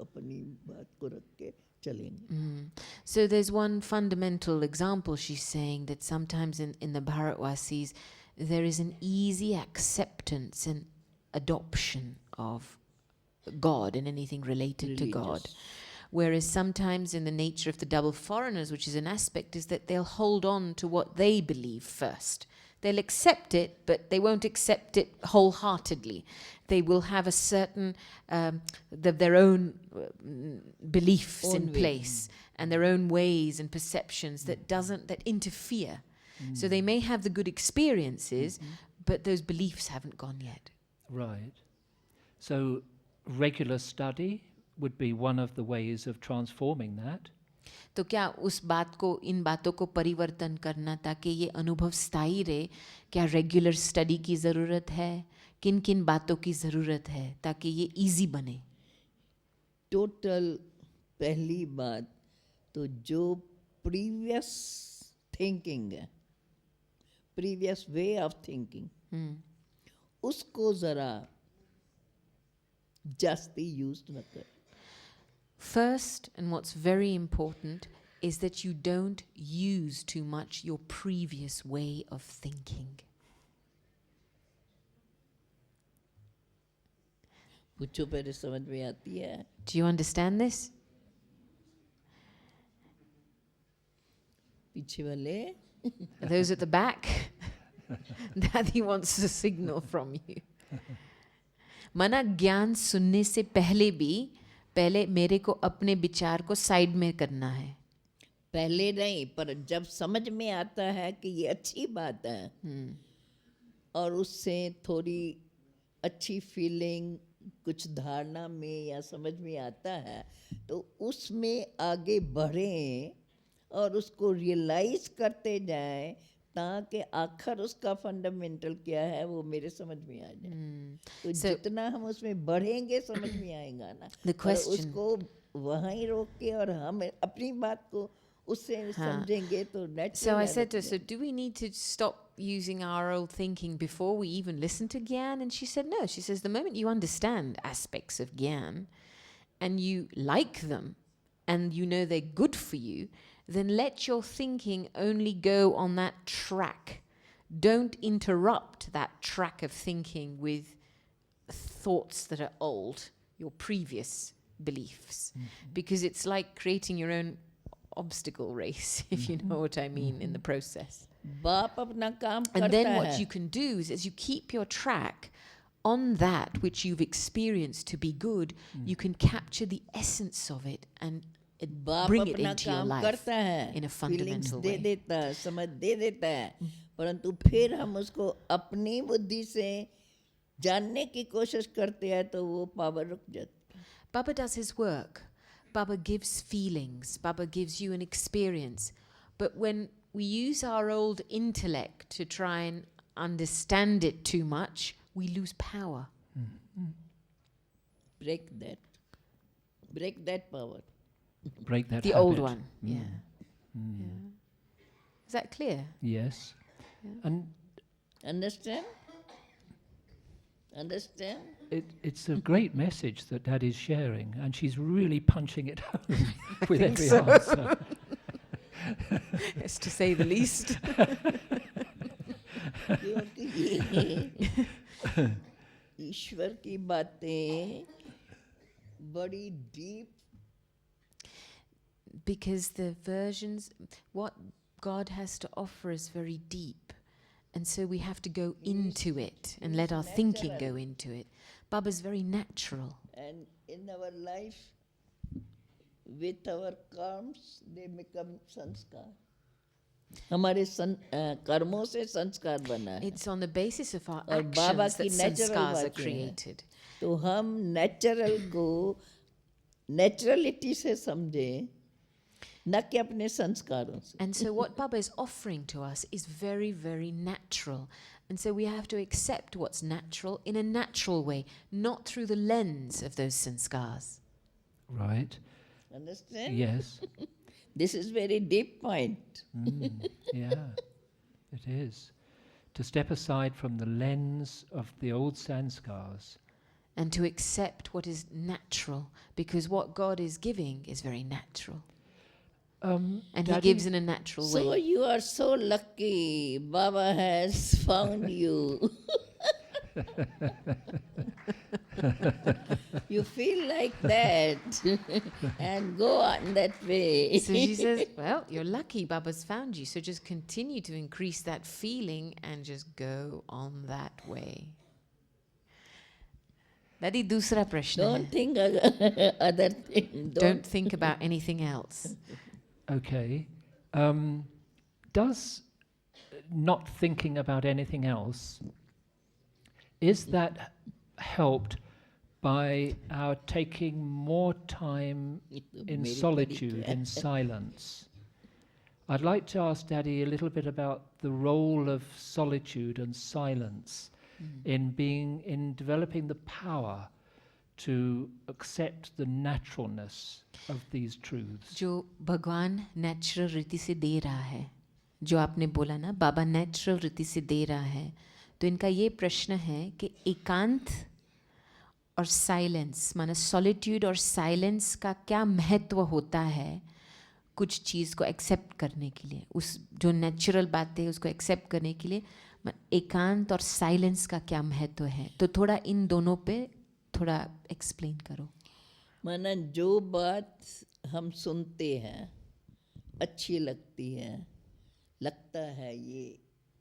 अपनी बात को रख के चलेंगे। So there's one fundamental example she's saying, that sometimes in the Bharatvasis there is an easy acceptance and adoption of God and anything related to God. Whereas sometimes in the nature of the double foreigners, which is an aspect, is that they'll hold on to what they believe first. They'll accept it, but they won't accept it wholeheartedly. They will have a certain, their own beliefs in place and their own ways and perceptions that interfere. So they may have the good experiences, but those beliefs haven't gone yet. Right. So regular study would be one of the ways of transforming that. तो क्या इन बातों को परिवर्तन करना ताकि ये अनुभव स्थायी रहे, क्या रेगुलर स्टडी की ज़रूरत है? किन किन बातों की ज़रूरत है ताकि ये इजी बने? टोटल पहली बात तो जो प्रीवियस थिंकिंग है, प्रीवियस वे ऑफ थिंकिंग, उसको ज़रा जास्ती यूज न कर। First, and what's very important, is that you don't use too much your previous way of thinking. पूछो पहले समझ में आती है? Do you understand this? पीछे वाले? Those at the back? Daddy wants a signal from you. मना ज्ञान सुनने से पहले मेरे को अपने विचार को साइड में करना है। पहले नहीं, पर जब समझ में आता है कि ये अच्छी बात है और उससे थोड़ी अच्छी फीलिंग कुछ धारणा में या समझ में आता है, तो उसमें आगे बढ़ें और उसको रियलाइज करते जाएं ताकि आखिर उसका फंडामेंटल क्या है वो मेरे समझ में आ जाए। तो जितना हम उसमें बढ़ेंगे समझ में आएगा ना। और उसको वहीं रोक के और हम अपनी बात को उससे समझेंगे तो natural. So I said to her, so do we need to stop using our old thinking before we even listen to Gyan? And she said no. She says the moment you understand aspects of Gyan and you like them and you know they're good for you, then let your thinking only go on that track. Don't interrupt that track of thinking with thoughts that are old, your previous beliefs, because it's like creating your own obstacle race, if you know what I mean, in the process. बाप अपना काम करता है. And then what you can do is, as you keep your track on that which you've experienced to be good, you can capture the essence of it and bring it into your life in a fundamental way. दे देता है, समझ दे देता है, परंतु फिर हम उसको अपनी बुद्धि से जानने की कोशिश करते हैं तो वो पावर रुक जाती है. Baba does his work. Baba gives feelings. Baba gives you an experience. But when we use our old intellect to try and understand it too much, we lose power. Break that power. Break that the habit. old one. Yeah. Is that clear? Yes. And Understand? it's a great message that Daddy's sharing, and she's really punching it home with every answer. Yes, to say the least. क्योंकि ईश्वर की बातें बड़ी deep. Because the versions, what God has to offer is very deep. And so we have to go into it and let our thinking go into it. Baba's very natural. And in our life, with our karms, they become sanskar. हमारे कर्मों से संस्कार बना है. It's on the basis of our और बाबा actions की that natural sanskars are बातें हैं. created. तो हम नेचुरल को नेचुरलिटी से समझें, न कि अपने संस्कारों से. And so what Baba is offering to us is very, very natural. And so we have to accept what's natural in a natural way, not through the lens of those sanskars. Right. Understand? Yes. This is very deep point. Yeah, it is. To step aside from the lens of the old sanskars. And to accept what is natural, because what God is giving is very natural. And He Daddy, gives in a natural So way. you are so lucky. Baba has found you. You feel like that and go on that way. So she says, well, you're lucky Baba's found you, so just continue to increase that feeling and just go on that way. Daddy, दूसरा प्रश्न Don't है. think other thing. Don't think about anything else. Okay. Does not thinking about anything else, is that helped by our taking more time in solitude, in silence? I'd like to ask Daddy a little bit about the role of solitude and silence in developing the power to accept the naturalness of these truths. जो भगवान natural रीति से दे रहा है, जो आपने बोला ना, बाबा नेचुरल रीति से दे रहा है, तो इनका ये प्रश्न है कि एकांत और साइलेंस, माना सॉलिट्यूड और साइलेंस का क्या महत्व होता है कुछ चीज़ को एक्सेप्ट करने के लिए, उस जो नेचुरल बात है उसको एक्सेप्ट करने के लिए एकांत और साइलेंस का क्या महत्व है. तो थोड़ा इन दोनों पे थोड़ा एक्सप्लेन करो. माना जो बात हम सुनते हैं अच्छी लगती है, लगता है ये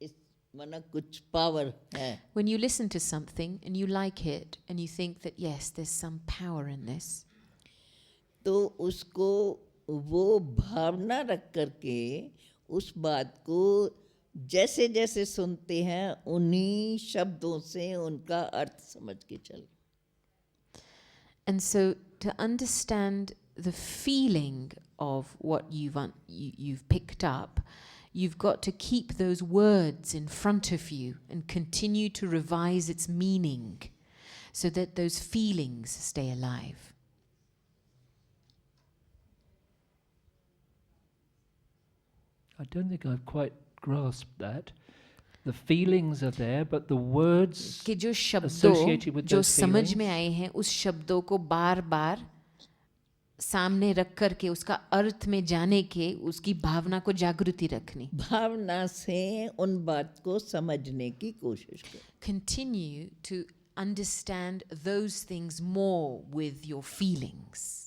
इस माना कुछ पावर है. When you listen to something and you like it and you think that yes, there's some power in this, तो उसको वो भावना रख करके उस बात को जैसे जैसे सुनते हैं उन्हीं शब्दों से उनका अर्थ समझ के चल. and so to understand the feeling of what you've picked up, you've got to keep those words in front of you and continue to revise its meaning so that those feelings stay alive. I don't think I've quite grasped that. The feelings are there, but the words कि जो associated शब्दों with जो those समझ feelings, में आए हैं उस शब्दों को बार बार सामने रख कर के उसका अर्थ में जाने के उसकी भावना को जागृति रखनी. भावना से उन बात को समझने की कोशिश करो. Continue to understand those things more with your feelings.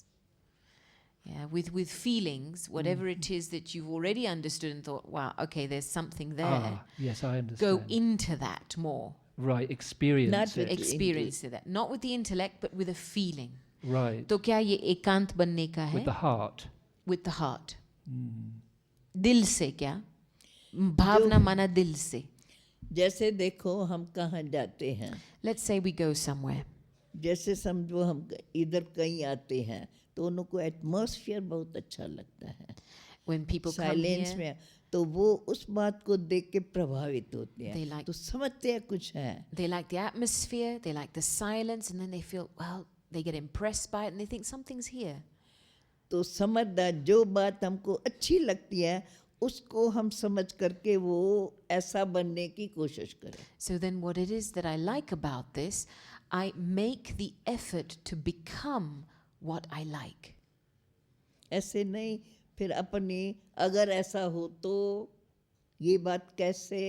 Yeah, with feelings, whatever it is that you've already understood and thought, wow, okay, there's something there. yes, I understand. Go into that more. Right, experience Not it. with Experience that. Not with the intellect, but with a feeling. Right, तो क्या ये एकांत बनने का है? with the heart. With the heart. दिल से क्या? भावना माना दिल से. जैसे देखो हम कहाँ जाते हैं, Let's say we go somewhere. जैसे समझो हम इधर कहीं आते हैं तो उनको एटमॉस्फेयर बहुत अच्छा लगता है. When people come silence here, में तो वो उस बात को देख के प्रभावित होते They हैं, like- तो समझते हैं कुछ है. they like the atmosphere, they like the silence, and then they feel, well, they get impressed by it and they think something's here. तो समझदार जो बात हमको अच्छी लगती है उसको हम समझ करके वो ऐसा बनने की कोशिश करें. So then what it is that I like about this, I make the effort to become what I like. ऐसे नहीं फिर अपनी अगर ऐसा हो तो ये बात कैसे,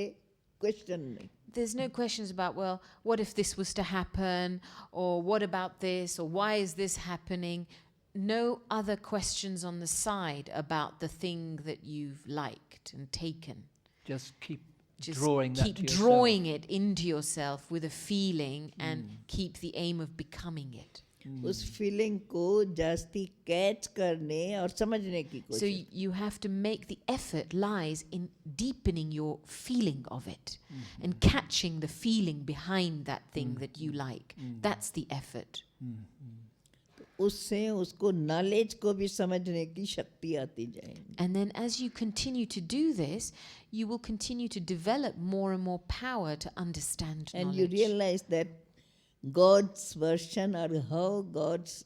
क्वेश्चन नहीं. There's no questions about, well, what if this was to happen, or what about this, or why is this happening? No other questions on the side about the thing that you've liked and taken. Just keep just Drawing that keep to yourself. drawing it into yourself with a feeling and keep the aim of becoming it. उस feeling को जास्ती catch करने और समझने की So कोशिश. you have to make the effort lies in deepening your feeling of it and catching the feeling behind that thing that you like. That's the effort. उससे उसको नॉलेज को भी समझने की शक्ति आती जाएगी. And then as you continue to do this, you will continue to develop more and more power to understand And you knowledge. realize that God's version or how God's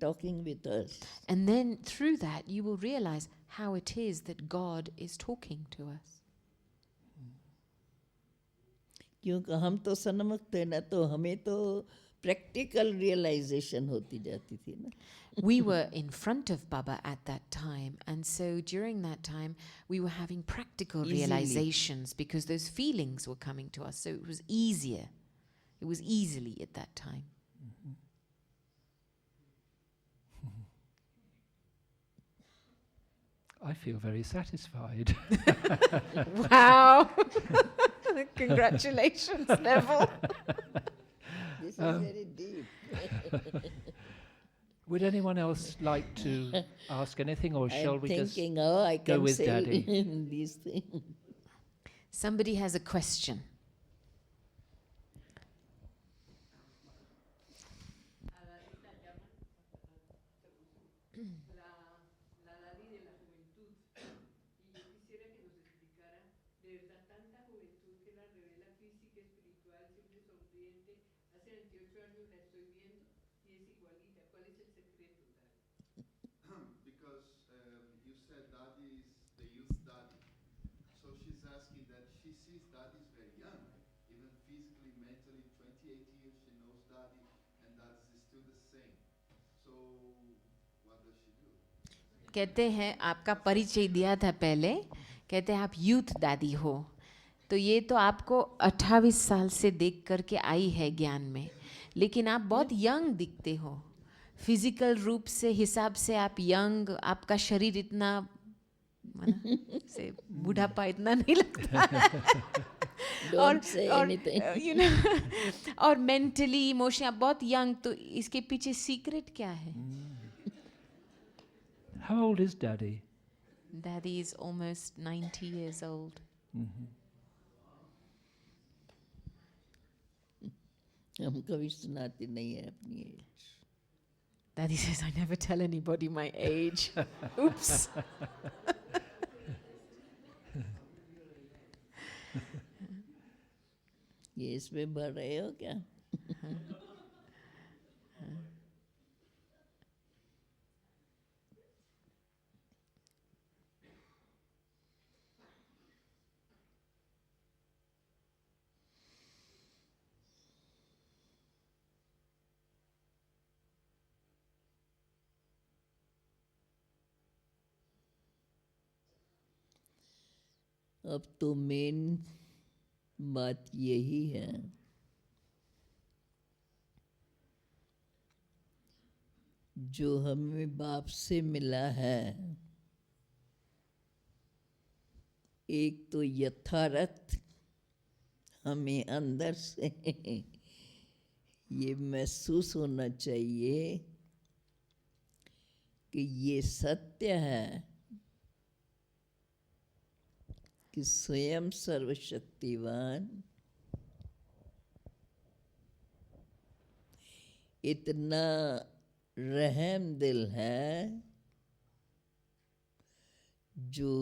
talking with us. And then through that, you will realize how it is that God is talking to us. क्योंकि हम तो सन्मुख थे ना, तो हमें तो practical realisation होती जाती थी ना. We were in front of Baba at that time, and so during that time, we were having practical Easily. realizations because those feelings were coming to us, so it was easier. It was easily at that time. I feel very satisfied. Wow! Congratulations, Neville. This is very deep. Would anyone else like to ask anything, or shall I'm we just thinking, oh, I go can with say Daddy? these things. Somebody has a question. La Dadi de la juventud. Y yo quisiera que nos explicara, de verdad, tanta juventud que la revela física, espiritual, siempre sonriente. Hace 28 años la estoy viendo y es igualita. ¿Cuál es el secreto, Dadi? Because you said daddy is the youth daddy. So she's asking that she sees daddy is very young, even physically, mentally, 28 years she knows daddy, and daddy is still the same. So what does she do? कहते हैं आपका परिचय दिया था पहले, कहते हैं आप यूथ दादी हो, तो ये तो आपको 28 साल से देख करके आई है ज्ञान में, लेकिन आप बहुत यंग दिखते हो. फिजिकल रूप से हिसाब से आप यंग, आपका शरीर इतना से बुढ़ापा इतना नहीं लगता. Don't say anything. you know, और मेंटली इमोशनल आप बहुत यंग, तो इसके पीछे सीक्रेट क्या है? How old is Daddy? Daddy is almost 90 years old. हम कभी सुनाते नहीं है अपनी as. Daddy says, I never tell anybody my age. Oops. ये इसमें भर रहे हो क्या? अब तो मेन बात यही है जो हमें बाप से मिला है, एक तो यथार्थ हमें अंदर से ये महसूस होना चाहिए कि ये सत्य है कि स्वयं सर्वशक्तिवान इतना रहम दिल है जो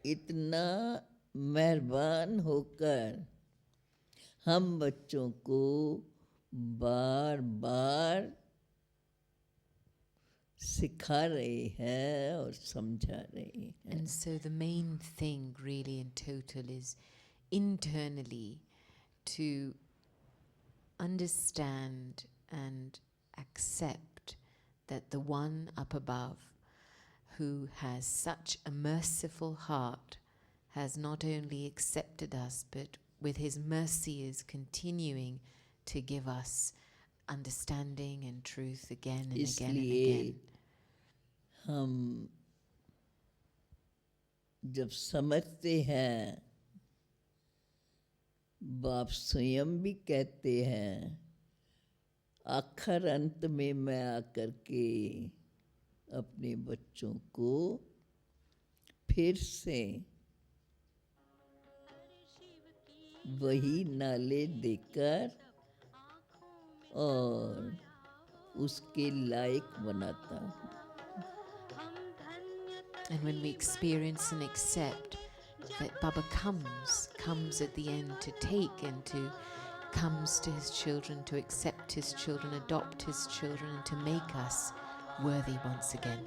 इतना मेहरबान होकर हम बच्चों को बार बार सिखा रहे हैं और समझा रहे हैं. And so the main thing really in total is internally to understand and accept that the one up above who has such a merciful heart has not only accepted us, but with his mercy is continuing to give us understanding and truth again and again and इसलिए again. हम जब समझते हैं बाप स्वयं भी कहते हैं, आखिर अंत में मैं आकर के अपने बच्चों को फिर से वही नाले देकर और उसके लायक बनाता हूँ। And when we experience and accept that Baba comes at the end to take and comes to his children, to accept his children, adopt his children, and to make us worthy once again.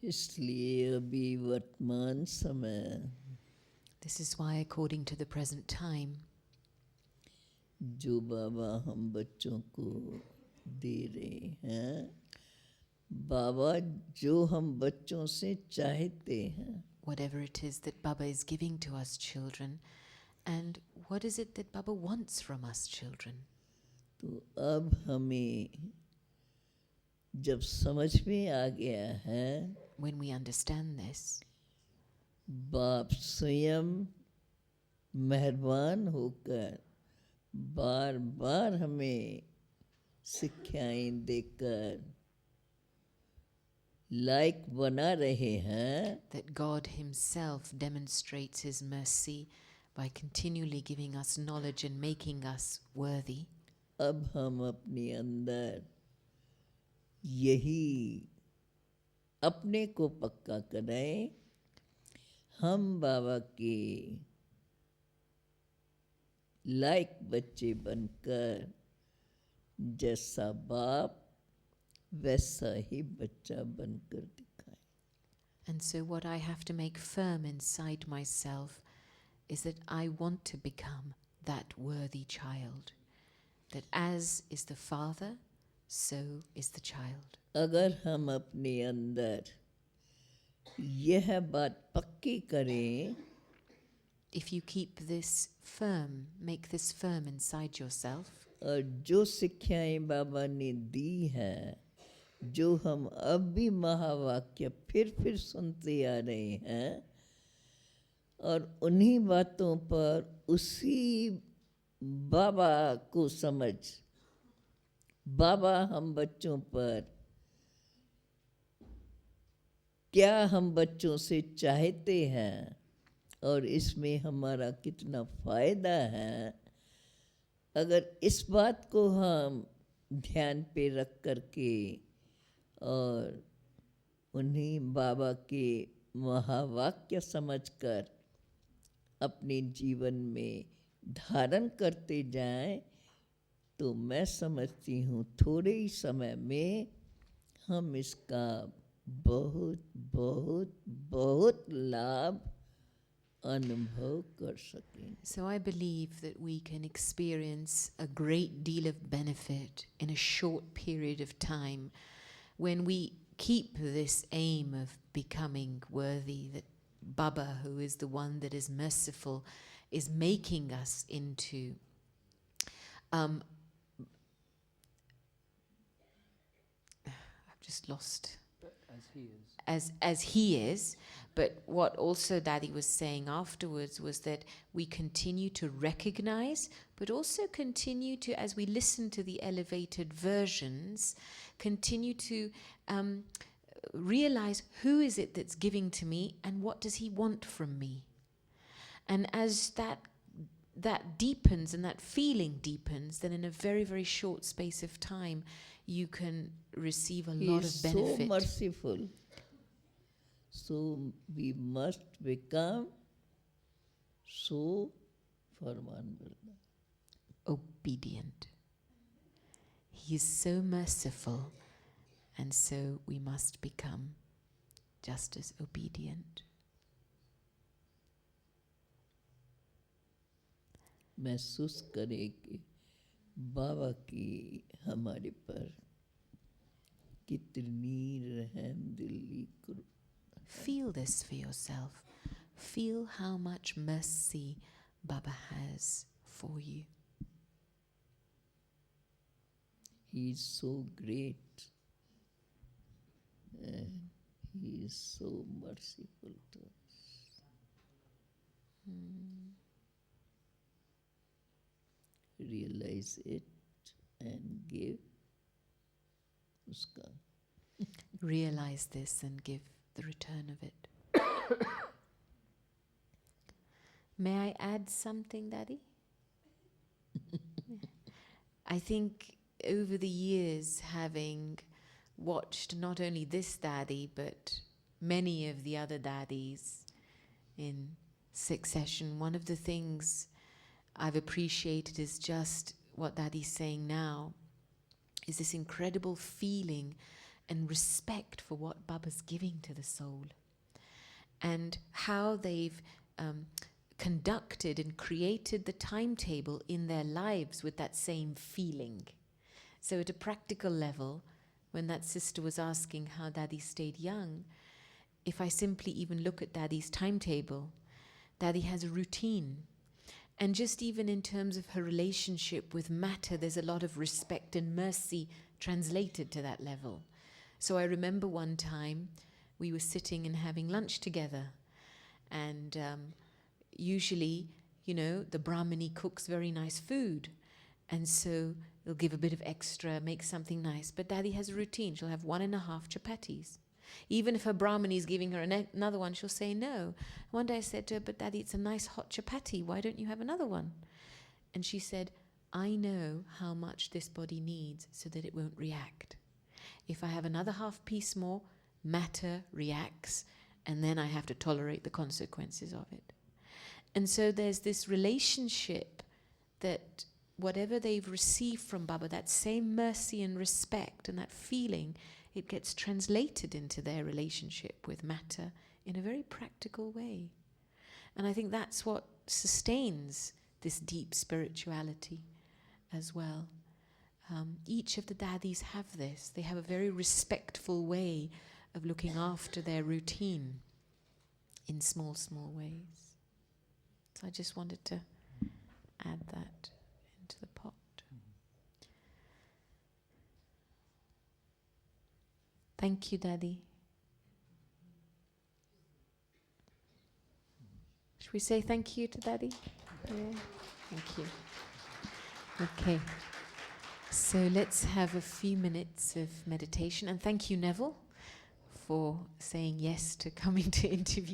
इसलिए अभी वर्तमान समय This is why, according to the present time, जो बाबा हम बच्चों को दे रहे हैं, बाबा जो हम बच्चों से चाहते हैं, whatever it is that Baba is giving to us children, and what is it that Baba wants from us children? तो अब हमें जब समझ में आ गया है, When we understand this, बाप स्वयं मेहरबान होकर बार बार हमें शिक्षाएं देकर लायक बना रहे हैं, that God himself demonstrates his mercy by continually giving us knowledge and making us worthy. अब हम अपने अंदर यही अपने को पक्का करें, हम बाबा के लायक बच्चे बनकर जैसा बाप वैसा ही बच्चा बनकर दिखाएं। And so what I have to make firm inside myself is that I want to become that worthy child. That as is the father, so is the child. अगर हम अपने अंदर यह बात पक्की करें, If you keep this firm, make this firm inside yourself, और जो शिक्षाएं बाबा ने दी है, जो हम अब भी महावाक्य फिर सुनते आ रहे हैं, और उन्हीं बातों पर उसी बाबा को समझ, बाबा हम बच्चों पर क्या हम बच्चों से चाहते हैं और इसमें हमारा कितना फ़ायदा है, अगर इस बात को हम ध्यान पे रख कर के और उन्हीं बाबा के महावाक्य समझकर अपने जीवन में धारण करते जाएं, तो मैं समझती हूँ थोड़े ही समय में हम इसका बहुत बहुत बहुत लाभ अनुभव कर सकें। so I believe that we can experience a great deal of benefit in a short period of time when we keep this aim of becoming worthy, that Baba, who is the one that is merciful, is making us into I've just lost As he is. as he is. But what also Daddy was saying afterwards was that we continue to recognize, but also continue to, as we listen to the elevated versions, continue to realize who is it that's giving to me and what does he want from me. And as that deepens and that feeling deepens, then in a very, very short space of time, you can receive a He lot is of so benefit. merciful. So we must become so farmanbarda. Obedient. He is so merciful, and so we must become just as obedient. महसूस करें कि बाबा की हमारे पर कितनी रहमदिली करो। Feel this for yourself. Feel how much mercy Baba has for you. He is so great. And He is so merciful to us. Realize it and give uska. Realize this and give the return of it. May I add something, Daddy? I think over the years, having watched not only this Daddy, but many of the other Daddies in succession, one of the things I've appreciated is just what Daddy's saying now, is this incredible feeling and respect for what Baba's giving to the soul, and how they've conducted and created the timetable in their lives with that same feeling. So at a practical level, when that sister was asking how Daddy stayed young, if I simply even look at Daddy's timetable, Daddy has a routine. And just even in terms of her relationship with matter, there's a lot of respect and mercy translated to that level. So I remember one time we were sitting and having lunch together, and usually, you know, the Brahmini cooks very nice food, and so they'll give a bit of extra, make something nice. But Daddy has a routine. She'll have 1.5 chapatis. Even if her Brahmini is giving her another one, she'll say no. One day I said to her, but Daddy, it's a nice hot chapati. Why don't you have another one? And she said, I know how much this body needs so that it won't react. If I have another half piece more, matter reacts, and then I have to tolerate the consequences of it. And so there's this relationship that whatever they've received from Baba, that same mercy and respect and that feeling, it gets translated into their relationship with matter in a very practical way. And I think that's what sustains this deep spirituality as well. Each of the Daddies have this. They have a very respectful way of looking after their routine in small, small ways. So I just wanted to add that into the pot. Thank you, Daddy. Should we say thank you to Daddy? Yeah. Thank you. Okay. So let's have a few minutes of meditation. And thank you, Neville, for saying yes to coming to interview.